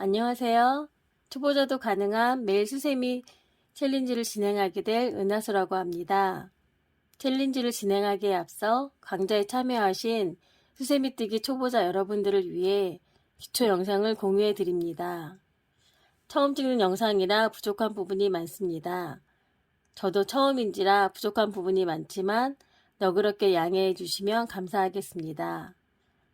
안녕하세요. 초보자도 가능한 매일 수세미 챌린지를 진행하게 될 은하수라고 합니다. 챌린지를 진행하기에 앞서 강좌에 참여하신 수세미뛰기 초보자 여러분들을 위해 기초 영상을 공유해 드립니다. 처음 찍는 영상이라 부족한 부분이 많습니다. 저도 처음인지라 부족한 부분이 많지만 너그럽게 양해해 주시면 감사하겠습니다.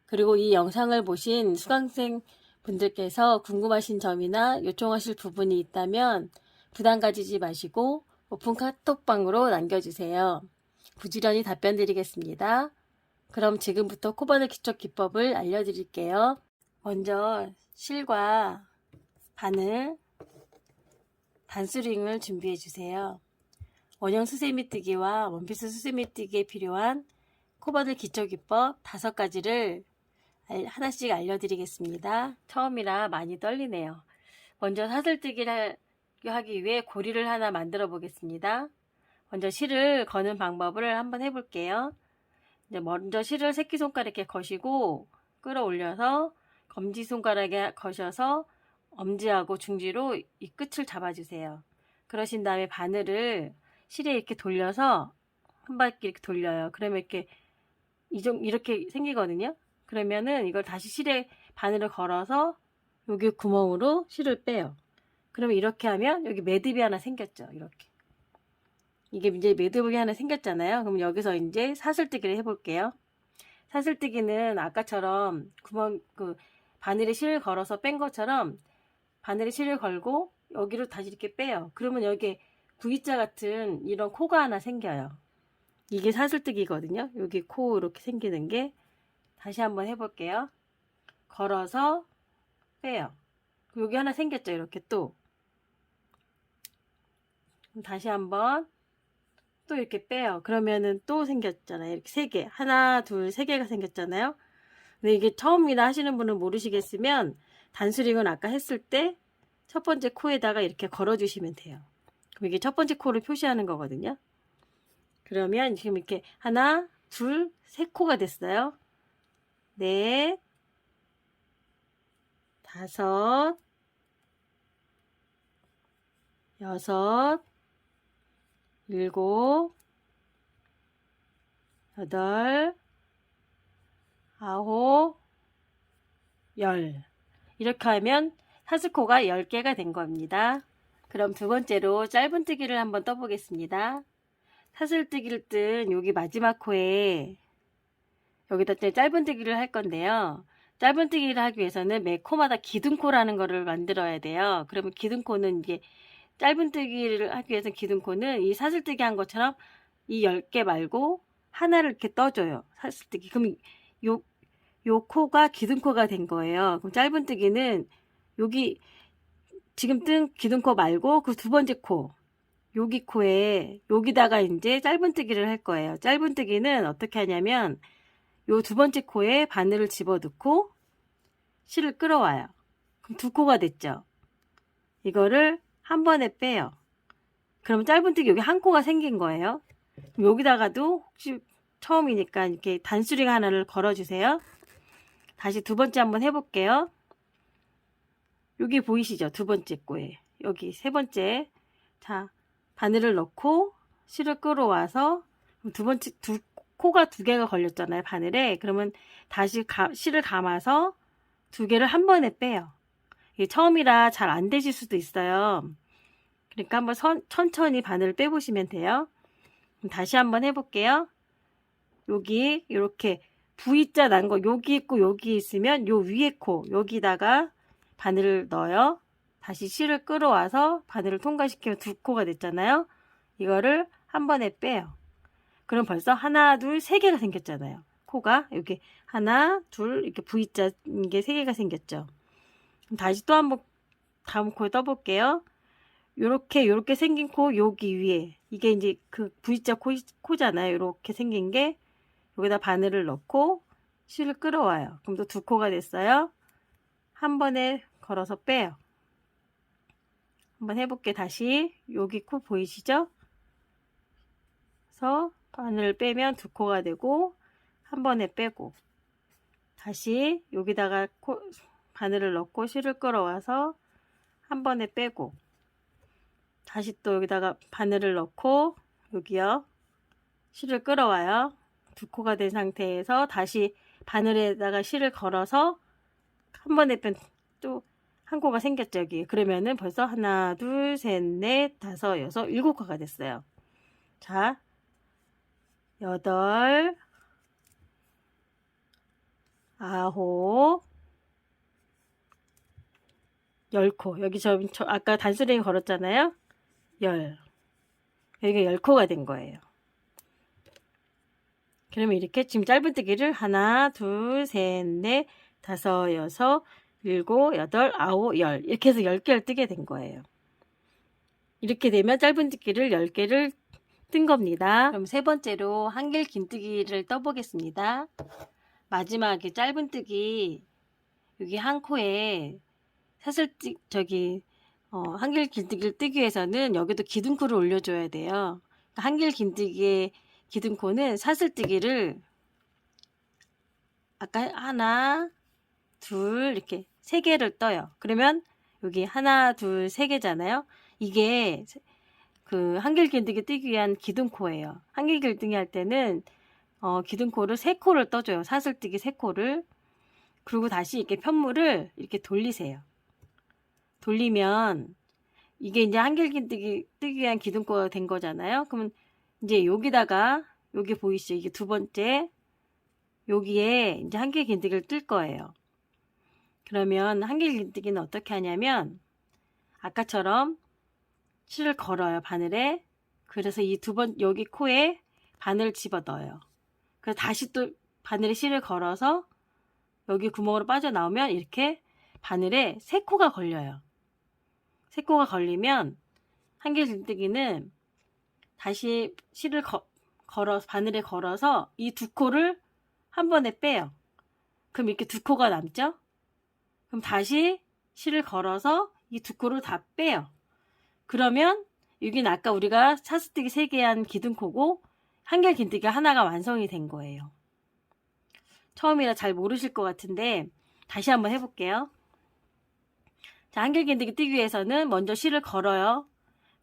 그리고 이 영상을 보신 수강생 분들께서 궁금하신 점이나 요청하실 부분이 있다면 부담 가지지 마시고 오픈 카톡방으로 남겨주세요. 부지런히 답변 드리겠습니다. 그럼 지금부터 코바늘 기초 기법을 알려드릴게요. 먼저 실과 바늘, 단수링을 준비해 주세요. 원형 수세미뜨기와 원피스 수세미뜨기에 필요한 코바늘 기초 기법 5가지를 하나씩 알려드리겠습니다. 처음이라 많이 떨리네요. 먼저 사슬뜨기를 하기 위해 고리를 하나 만들어 보겠습니다. 먼저 실을 거는 방법을 한번 해볼게요. 이제 먼저 실을 새끼손가락에 거시고 끌어올려서 검지손가락에 거셔서 엄지하고 중지로 이 끝을 잡아주세요. 그러신 다음에 바늘을 실에 이렇게 돌려서 한 바퀴 이렇게 돌려요. 그러면 이렇게 생기거든요. 그러면은 이걸 다시 실에 바늘을 걸어서 여기 구멍으로 실을 빼요. 그러면 이렇게 하면 여기 매듭이 하나 생겼죠. 이렇게. 이게 이제 매듭이 하나 생겼잖아요. 그럼 여기서 이제 사슬뜨기를 해볼게요. 사슬뜨기는 아까처럼 바늘에 실을 걸어서 뺀 것처럼 바늘에 실을 걸고 여기로 다시 이렇게 빼요. 그러면 여기 V자 같은 이런 코가 하나 생겨요. 이게 사슬뜨기거든요. 여기 코 이렇게 생기는 게. 다시 한번 해볼게요. 걸어서 빼요. 여기 하나 생겼죠. 이렇게 또. 다시 한번 또 이렇게 빼요. 그러면은 또 생겼잖아요. 이렇게 3개. 하나, 둘, 3개가 생겼잖아요. 근데 이게 처음이라 하시는 분은 모르시겠으면 단수링은 아까 했을 때 첫 번째 코에다가 이렇게 걸어주시면 돼요. 그럼 이게 첫 번째 코를 표시하는 거거든요. 그러면 지금 이렇게 하나, 둘, 3코가 됐어요. 넷, 5, 6, 7, 8, 9, 10. 이렇게 하면 사슬코가 10개가 된 겁니다. 그럼 두 번째로 짧은뜨기를 한번 떠보겠습니다. 사슬뜨기를 뜬 여기 마지막 코에 여기다 짧은뜨기를 할 건데요. 짧은뜨기를 하기 위해서는 매 코마다 기둥코라는 거를 만들어야 돼요. 그러면 기둥코는 이게 짧은뜨기를 하기 위해서 기둥코는 이 사슬뜨기 한 것처럼 이 10개 말고 하나를 이렇게 떠줘요. 사슬뜨기. 그럼 요 코가 기둥코가 된 거예요. 그럼 짧은뜨기는 여기 지금 뜬 기둥코 말고 그 두 번째 코, 여기 코에 여기다가 이제 짧은뜨기를 할 거예요. 짧은뜨기는 어떻게 하냐면 요 두 번째 코에 바늘을 집어넣고 실을 끌어와요. 그럼 2코가 됐죠. 이거를 한 번에 빼요. 그럼 짧은뜨기 여기 한 코가 생긴 거예요. 그럼 여기다가도 혹시 처음이니까 이렇게 단수링 하나를 걸어주세요. 다시 두 번째 한번 해볼게요. 여기 보이시죠? 두 번째 코에. 여기 세 번째. 자, 바늘을 넣고 실을 끌어와서 코가 2개가 걸렸잖아요. 바늘에. 그러면 다시 실을 감아서 2개를 한 번에 빼요. 이게 처음이라 잘 안 되실 수도 있어요. 그러니까 한번 천천히 바늘을 빼보시면 돼요. 다시 한번 해볼게요. 여기 이렇게 V자 난 거 여기 있고 여기 있으면 요 위에 코 여기다가 바늘을 넣어요. 다시 실을 끌어와서 바늘을 통과시키면 2코가 됐잖아요. 이거를 한 번에 빼요. 그럼 벌써 하나, 둘, 3개가 생겼잖아요. 코가 여기 하나, 둘 이렇게 V자 게 3개가 생겼죠. 그럼 다시 또 한번 다음 코에 떠볼게요. 요렇게 생긴 코 여기 위에 이게 이제 그 V자 코잖아요. 이렇게 생긴 게 여기다 바늘을 넣고 실을 끌어와요. 그럼 또 2코가 됐어요. 한 번에 걸어서 빼요. 한번 해볼게. 다시 여기 코 보이시죠? 그래서 바늘을 빼면 2코가 되고 한 번에 빼고 다시 여기다가 바늘을 넣고 실을 끌어와서 한 번에 빼고, 다시 또 여기다가 바늘을 넣고 여기요 실을 끌어와요. 두 코가 된 상태에서 다시 바늘에다가 실을 걸어서 한 번에 뺀 또 한 코가 생겼죠 여기. 그러면은 벌써 하나 둘 셋 넷 다섯 여섯 일곱 코가 됐어요. 자, 여덟, 아홉, 열 코. 여기 저 아까 단수랭이 걸었잖아요. 여기가 10코가 된 거예요. 그러면 이렇게 지금 짧은뜨기를 하나, 둘, 셋, 넷, 다섯, 여섯, 일곱, 여덟, 아홉, 열 이렇게 해서 10개를 뜨게 된 거예요. 이렇게 되면 짧은뜨기를 10개를 뜬 겁니다. 그럼 세 번째로 한길 긴뜨기를 떠보겠습니다. 마지막에 짧은뜨기 여기 한 코에 한길 긴뜨기를 뜨기 위해서는 여기도 기둥코를 올려줘야 돼요. 한길 긴뜨기의 기둥코는 사슬뜨기를 아까 하나, 둘 이렇게 3개를 떠요. 그러면 여기 하나, 둘, 3개잖아요. 이게 그 한길 긴뜨기 뜨기 위한 기둥코예요. 한길 긴뜨기 할 때는 기둥코를 3코를 떠줘요. 사슬뜨기 3코를. 그리고 다시 이렇게 편물을 이렇게 돌리세요. 돌리면 이게 이제 한길 긴뜨기 뜨기 위한 기둥코가 된 거잖아요. 그러면 이제 여기다가 여기 보이시죠? 이게 두 번째 여기에 이제 한길 긴뜨기를 뜰 거예요. 그러면 한길 긴뜨기는 어떻게 하냐면 아까처럼 실을 걸어요. 바늘에. 그래서 이 여기 코에 바늘을 집어 넣어요. 그래서 다시 또 바늘에 실을 걸어서 여기 구멍으로 빠져나오면 이렇게 바늘에 3코가 걸려요. 3코가 걸리면 한길 긴뜨기는 다시 실을 바늘에 걸어서 이 2코를 한 번에 빼요. 그럼 이렇게 2코가 남죠? 그럼 다시 실을 걸어서 이 2코를 다 빼요. 그러면 여기는 아까 우리가 사슬뜨기 3개 한 기둥코고 한길 긴뜨기가 하나가 완성이 된 거예요. 처음이라 잘 모르실 것 같은데 다시 한번 해볼게요. 자, 한길 긴뜨기 뜨기 위해서는 먼저 실을 걸어요.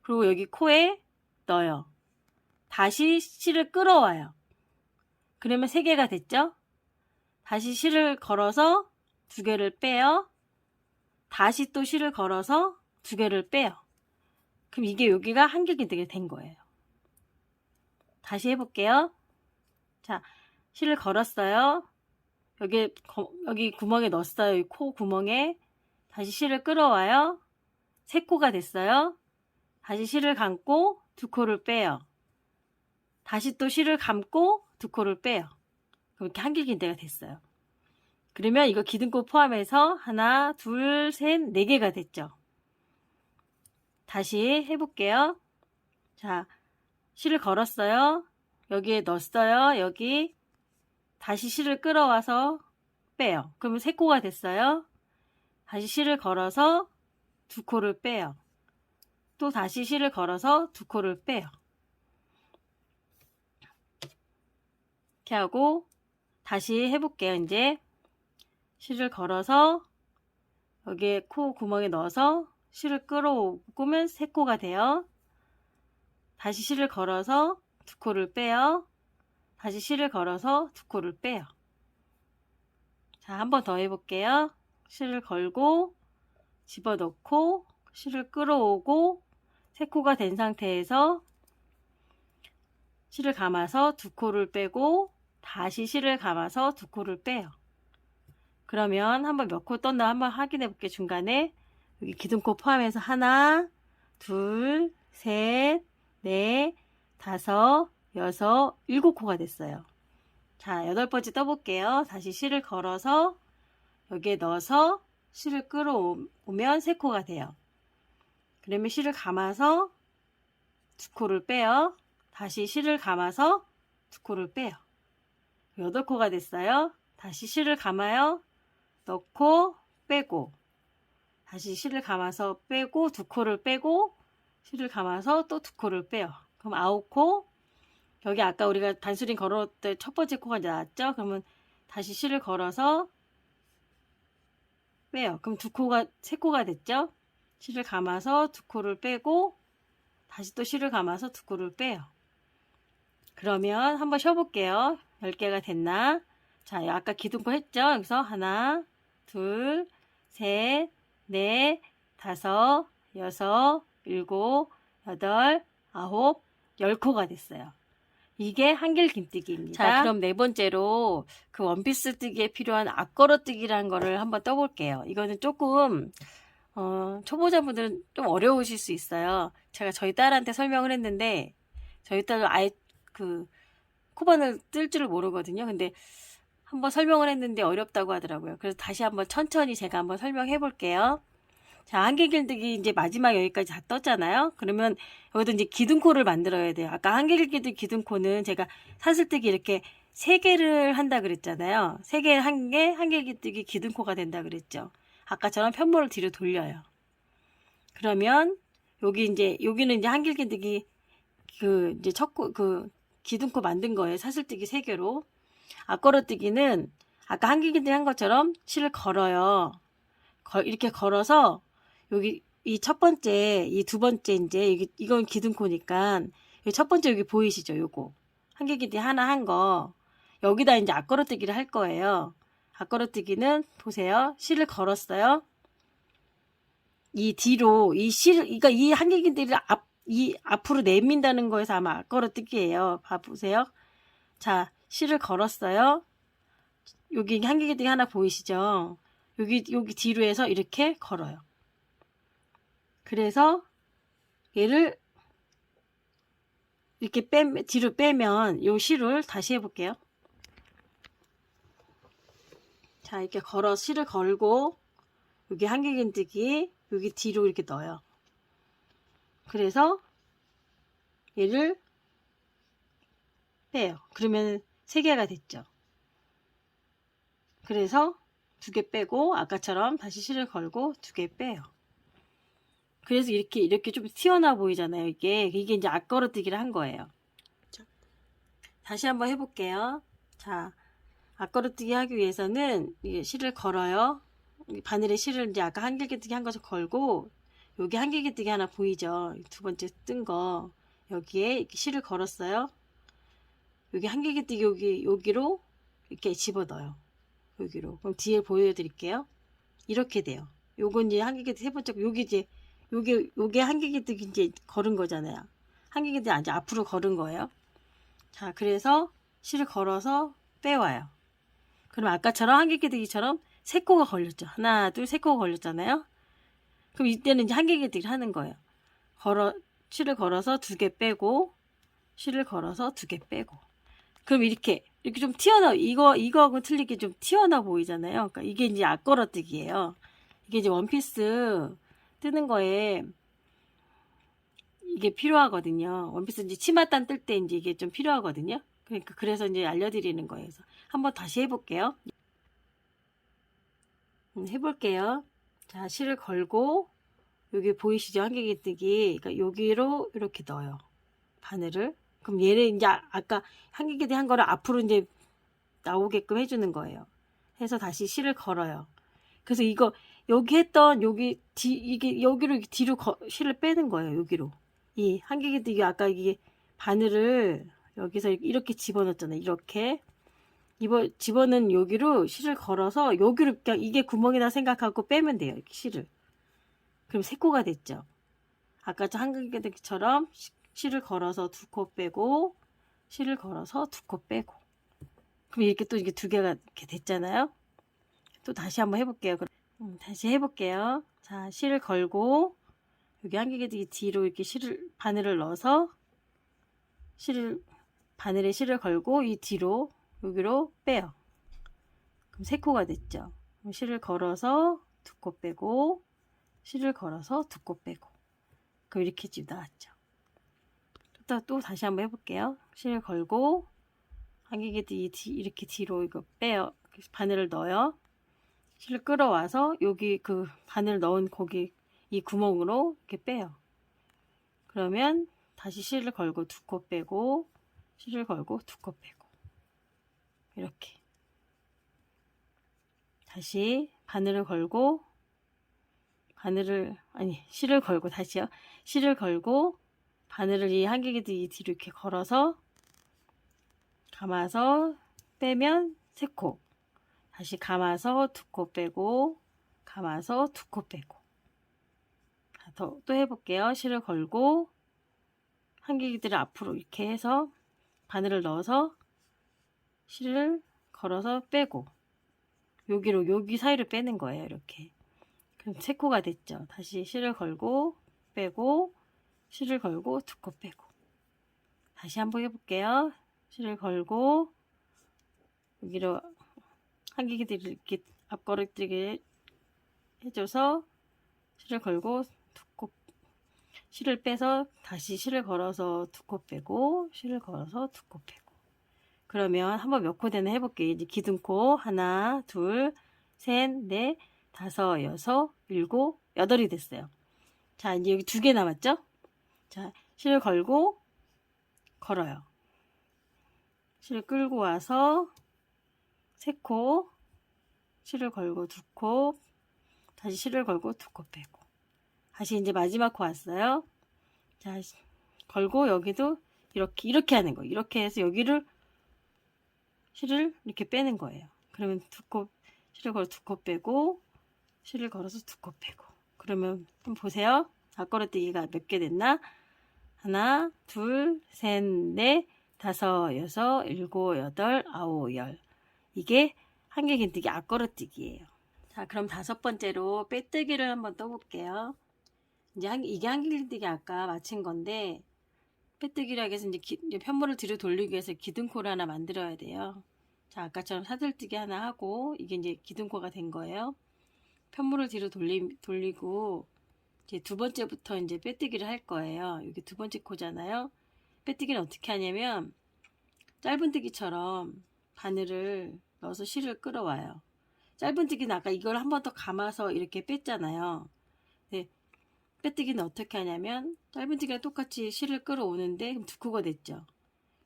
그리고 여기 코에 넣어요. 다시 실을 끌어와요. 그러면 3개가 됐죠? 다시 실을 걸어서 2개를 빼요. 다시 또 실을 걸어서 2개를 빼요. 그럼 이게 여기가 한길 긴뜨기가 된 거예요. 다시 해볼게요. 자, 실을 걸었어요. 여기 구멍에 넣었어요. 이 코 구멍에. 다시 실을 끌어와요. 3코가 됐어요. 다시 실을 감고 2코를 빼요. 다시 또 실을 감고 2코를 빼요. 그럼 이렇게 한길 긴뜨기가 됐어요. 그러면 이거 기둥코 포함해서 하나, 둘, 셋, 4개가 됐죠. 다시 해볼게요. 자, 실을 걸었어요. 여기에 넣었어요. 여기 다시 실을 끌어와서 빼요. 그러면 3코가 됐어요. 다시 실을 걸어서 2코를 빼요. 또 다시 실을 걸어서 2코를 빼요. 이렇게 하고 다시 해볼게요. 이제 실을 걸어서 여기에 코 구멍에 넣어서 실을 끌어오면 3코가 돼요. 다시 실을 걸어서 2코를 빼요. 다시 실을 걸어서 2코를 빼요. 자, 한 번 더 해볼게요. 실을 걸고 집어넣고 실을 끌어오고 3코가 된 상태에서 실을 감아서 2코를 빼고 다시 실을 감아서 2코를 빼요. 그러면 한번 몇 코 떴나 한번 확인해 볼게요. 중간에 여기 기둥코 포함해서 하나, 둘, 셋, 넷, 다섯, 여섯, 7코가 됐어요. 자, 8번째 떠볼게요. 다시 실을 걸어서 여기에 넣어서 실을 끌어오면 3코가 돼요. 그러면 실을 감아서 2코를 빼요. 다시 실을 감아서 2코를 빼요. 8코가 됐어요. 다시 실을 감아요. 넣고 빼고 다시 실을 감아서 빼고 2코를 빼고 실을 감아서 또 2코를 빼요. 그럼 9코. 여기 아까 우리가 단수링 걸을 때 첫 번째 코가 이제 나왔죠? 그러면 다시 실을 걸어서 빼요. 그럼 세 코가 됐죠? 실을 감아서 두 코를 빼고 다시 또 실을 감아서 두 코를 빼요. 그러면 한번 쉬어볼게요. 10개가 됐나? 자, 아까 기둥코 했죠? 여기서 하나, 둘, 셋, 넷, 다섯, 여섯, 일곱, 여덟, 아홉, 10코가 됐어요. 이게 한길 긴뜨기입니다. 자, 그럼 네 번째로 그 원피스 뜨기에 필요한 앞걸어 뜨기라는 거를 한번 떠볼게요. 이거는 조금 초보자분들은 좀 어려우실 수 있어요. 제가 저희 딸한테 설명을 했는데 저희 딸도 아예 그 코바늘 뜰 줄을 모르거든요. 근데 한번 설명을 했는데 어렵다고 하더라고요. 그래서 다시 한번 천천히 제가 한번 설명해 볼게요. 자, 한길길뜨기 이제 마지막 여기까지 다 떴잖아요. 그러면 여기다 이제 기둥코를 만들어야 돼요. 아까 한길길뜨기 기둥코는 제가 사슬뜨기 이렇게 3개를 한다 그랬잖아요. 3개 한 개 한길길뜨기 기둥코가 된다 그랬죠. 아까처럼 편모를 뒤로 돌려요. 그러면 여기는 이제 한길길뜨기 그 이제 그 기둥코 만든 거예요. 사슬뜨기 3개로. 앞걸어뜨기는 아까 한길길뜨기 한 것처럼 실을 걸어요. 이렇게 걸어서 여기 이 첫 번째, 이 두 번째 이제 이건 기둥코니까 첫 번째 여기 보이시죠? 요거 한길길뜨기 하나 한 거 여기다 이제 앞걸어뜨기를 할 거예요. 앞걸어뜨기는 보세요. 실을 걸었어요. 이 뒤로 그러니까 이 한길길뜨기를 앞으로 내민다는 거에서 아마 앞걸어뜨기예요. 봐보세요. 자, 실을 걸었어요. 여기 한길길뜨기 하나 보이시죠? 여기 뒤로 해서 이렇게 걸어요. 그래서 얘를 이렇게 뒤로 빼면 요 실을 다시 해볼게요. 자, 이렇게 실을 걸고 여기 한길긴뜨기 여기 뒤로 이렇게 넣어요. 그래서 얘를 빼요. 그러면 3개가 됐죠. 그래서 2개 빼고 아까처럼 다시 실을 걸고 2개 빼요. 그래서 이렇게 좀 튀어나와 보이잖아요. 이게 이제 앞걸어뜨기를 한 거예요. 다시 한번 해볼게요. 자, 앞걸어뜨기 하기 위해서는 실을 걸어요. 바늘에 실을 이제 아까 한길기뜨기 한 것을 걸고 여기 한길기뜨기 하나 보이죠? 두 번째 뜬 거 여기에 이렇게 실을 걸었어요. 여기 한길기뜨기 여기로 이렇게 집어넣어요. 여기로. 그럼 뒤에 보여드릴게요. 이렇게 돼요. 요건 이제 한길기뜨기 세 번째 여기 이제 요게 한길기뜨기 이제 걸은 거잖아요. 한길기뜨기 이제 앞으로 걸은 거예요. 자, 그래서 실을 걸어서 빼와요. 그럼 아까처럼 한길기뜨기처럼 3코가 걸렸죠. 하나, 둘, 3코가 걸렸잖아요. 그럼 이때는 이제 한길기뜨기를 하는 거예요. 실을 걸어서 2개 빼고, 실을 걸어서 2개 빼고. 그럼 이렇게 좀 이거하고 틀리게 좀 튀어나와 보이잖아요. 그러니까 이게 이제 앞걸어뜨기예요. 이게 이제 원피스 뜨는 거에 이게 필요하거든요. 원피스 이제 치맛단 뜰 때 이제 이게 좀 필요하거든요. 그러니까 그래서 이제 알려드리는 거예요. 그래서 한번 다시 해볼게요. 해볼게요. 자, 실을 걸고 여기 보이시죠? 한길기뜨기. 그러니까 여기로 이렇게 넣어요. 바늘을. 그럼 얘를 이제 아까 한길기뜨기 한 거를 앞으로 이제 나오게끔 해주는 거예요. 해서 다시 실을 걸어요. 그래서 여기 했던 이게 여기로 뒤로 실을 빼는 거예요. 여기로. 이 한길기뜨기 아까 이게 바늘을 여기서 이렇게 집어넣었잖아요. 이렇게. 집어넣은 여기로 실을 걸어서 여기로 그냥 이게 구멍이다 생각하고 빼면 돼요. 이렇게 실을. 그럼 3코가 됐죠. 아까 한길기뜨기처럼 실을 걸어서 2코 빼고 실을 걸어서 2코 빼고 그럼 이렇게 또 이게 2개가 이렇게 됐잖아요. 또 다시 한번 해볼게요. 다시 해볼게요. 자, 실을 걸고 여기 한길기뜨기 뒤로 이렇게 바늘을 넣어서 바늘에 실을 걸고 이 뒤로 여기로 빼요. 그럼 3코가 됐죠. 그럼 실을 걸어서 2코 빼고 실을 걸어서 2코 빼고 그럼 이렇게 지금 나왔죠. 또 다시 한번 해볼게요. 실을 걸고 한길기뜨기 이렇게 뒤로 이거 빼요. 바늘을 넣어요. 실을 끌어와서 여기 그 바늘 넣은 거기 이 구멍으로 이렇게 빼요. 그러면 다시 실을 걸고 2코 빼고 실을 걸고 2코 빼고 이렇게 다시 바늘을 걸고 실을 걸고 다시요. 실을 걸고 바늘을 이 한길기둥 뒤로 이렇게 걸어서 감아서 빼면 3코, 다시 감아서 2코 빼고, 감아서 2코 빼고. 또 해볼게요. 실을 걸고 한길기들을 앞으로 이렇게 해서 바늘을 넣어서 실을 걸어서 빼고, 여기 사이로 빼는 거예요. 이렇게. 그럼 3코가 됐죠. 다시 실을 걸고 빼고, 실을 걸고 2코 빼고. 다시 한번 해볼게요. 실을 걸고 여기로 한길기들을 이렇게 앞걸음뜨기 해줘서 실을 걸고 2코, 실을 빼서 다시 실을 걸어서 2코 빼고, 실을 걸어서 2코 빼고. 그러면 한번 몇 코 되나 해볼게요. 이제 기둥코 하나, 둘, 셋, 넷, 다섯, 여섯, 일곱, 여덟이 됐어요. 자, 이제 여기 2개 남았죠? 자, 실을 걸고 걸어요. 실을 끌고 와서 3코, 실을 걸고 2코, 다시 실을 걸고 2코 빼고. 다시 이제 마지막 코 왔어요. 자, 걸고 여기도 이렇게 하는 거예요. 이렇게 해서 여기를 실을 이렇게 빼는 거예요. 그러면 2코, 실을 걸어 2코 빼고, 실을 걸어서 2코 빼고. 그러면 한번 보세요. 앞걸어뛰기가 몇 개 됐나? 하나, 둘, 셋, 넷, 다섯, 여섯, 일곱, 여덟, 아홉, 열. 이게 한길긴뜨기 앞걸어뛰기예요. 자, 그럼 5번째로 빼뜨기를 한번 떠볼게요. 이제 이게 한길긴뜨기 아까 마친 건데, 빼뜨기라고 해서 이제 편물을 뒤로 돌리기 위해서 기둥코를 하나 만들어야 돼요. 자, 아까처럼 사슬뜨기 하나 하고, 이게 이제 기둥코가 된 거예요. 편물을 뒤로 돌리고, 이제 2번째부터 이제 빼뜨기를 할 거예요. 여기 2번째 코잖아요. 빼뜨기는 어떻게 하냐면, 짧은뜨기처럼 바늘을 넣어서 실을 끌어와요. 짧은뜨기는 아까 이걸 한 번 더 감아서 이렇게 뺐잖아요. 네. 빼뜨기는 어떻게 하냐면 짧은뜨기랑 똑같이 실을 끌어오는데 그럼 2코가 됐죠.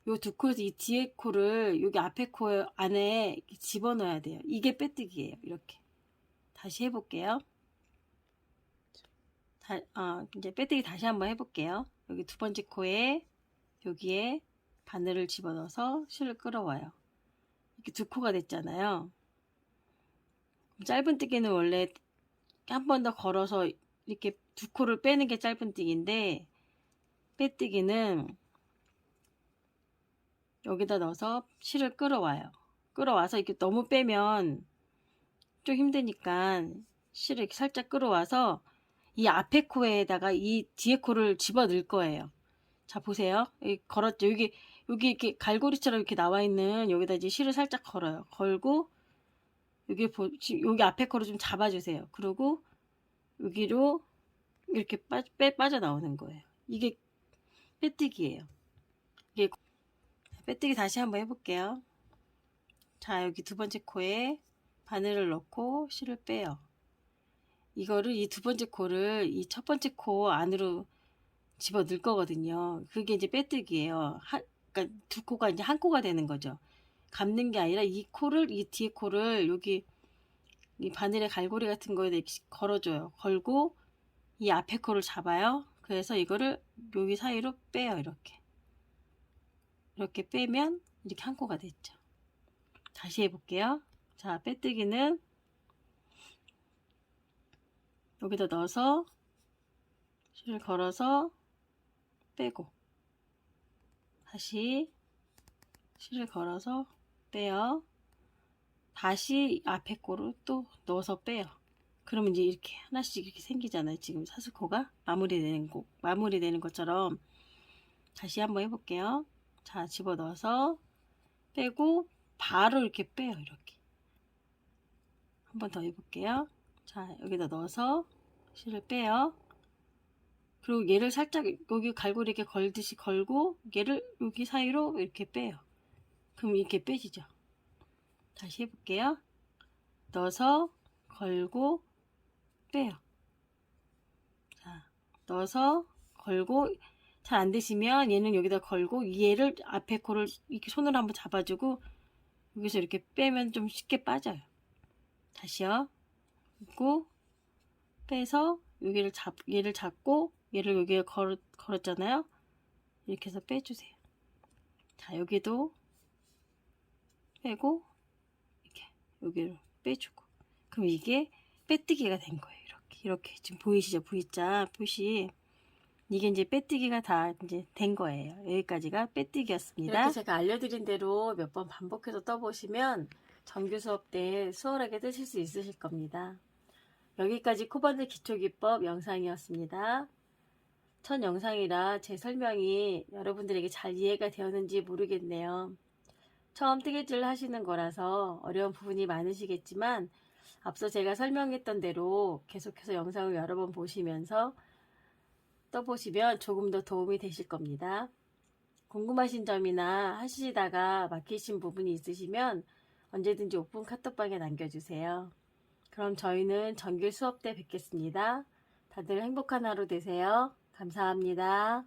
요 2코에서 이 뒤에 코를 여기 앞에 코 안에 집어넣어야 돼요. 이게 빼뜨기예요. 이렇게. 다시 해볼게요. 이제 빼뜨기 다시 한번 해볼게요. 여기 2번째 코에 여기에 바늘을 집어넣어서 실을 끌어와요. 이렇게 2코가 됐잖아요. 짧은뜨기는 원래 한 번 더 걸어서 이렇게 2코를 빼는 게 짧은뜨기인데, 빼뜨기는 여기다 넣어서 실을 끌어와요. 끌어와서 이렇게 너무 빼면 좀 힘드니까 실을 이렇게 살짝 끌어와서 이 앞에 코에다가 이 뒤에 코를 집어 넣을 거예요. 자, 보세요. 여기 걸었죠. 여기 이렇게 갈고리처럼 이렇게 나와 있는 여기다 이제 실을 살짝 걸어요. 걸고 여기 앞에 코를 좀 잡아주세요. 그리고 여기로 이렇게 빠져나오는 거예요. 이게 빼뜨기예요. 이게 빼뜨기 다시 한번 해볼게요. 자, 여기 2번째 코에 바늘을 넣고 실을 빼요. 이거를 이 2번째 코를 이 첫 번째 코 안으로 집어 넣을 거거든요. 그게 이제 빼뜨기예요. 그러니까 2코가 이제 1코가 되는 거죠. 감는 게 아니라 이 뒤에 코를 여기 이 바늘에 갈고리 같은 거에 이렇게 걸어줘요. 걸고 이 앞에 코를 잡아요. 그래서 이거를 여기 사이로 빼요. 이렇게 빼면 이렇게 1코가 됐죠. 다시 해볼게요. 자, 빼뜨기는 여기다 넣어서 실을 걸어서 빼고, 다시 실을 걸어서 빼요. 다시 앞에 코를 또 넣어서 빼요. 그러면 이제 이렇게 하나씩 이렇게 생기잖아요. 지금 사슬코가 마무리되는 것처럼. 다시 한번 해볼게요. 자, 집어넣어서 빼고 바로 이렇게 빼요. 이렇게 한 번 더 해볼게요. 자, 여기다 넣어서 실을 빼요. 그리고 얘를 살짝 여기 갈고리 이렇게 걸듯이 걸고 얘를 여기 사이로 이렇게 빼요. 그럼 이렇게 빼지죠. 다시 해볼게요. 넣어서 걸고 빼요. 자, 넣어서 걸고 잘 안 되시면 얘는 여기다 걸고 얘를 앞에 코를 이렇게 손으로 한번 잡아주고 여기서 이렇게 빼면 좀 쉽게 빠져요. 다시요. 그리고 빼서 얘를 잡고 얘를 여기에 걸었잖아요. 이렇게 해서 빼주세요. 자, 여기도 빼고 이렇게 여기로 빼주고, 그럼 이게 빼뜨기가 된 거예요. 이렇게 지금 보이시죠? V자 표시. 이게 이제 빼뜨기가 다 이제 된 거예요. 여기까지가 빼뜨기였습니다. 이렇게 제가 알려드린 대로 몇 번 반복해서 떠보시면 정규 수업 때 수월하게 뜨실 수 있으실 겁니다. 여기까지 코반들 기초기법 영상이었습니다. 첫 영상이라 제 설명이 여러분들에게 잘 이해가 되었는지 모르겠네요. 처음 뜨개질 하시는 거라서 어려운 부분이 많으시겠지만, 앞서 제가 설명했던 대로 계속해서 영상을 여러 번 보시면서 떠보시면 조금 더 도움이 되실 겁니다. 궁금하신 점이나 하시다가 막히신 부분이 있으시면 언제든지 오픈 카톡방에 남겨주세요. 그럼 저희는 정규 수업 때 뵙겠습니다. 다들 행복한 하루 되세요. 감사합니다.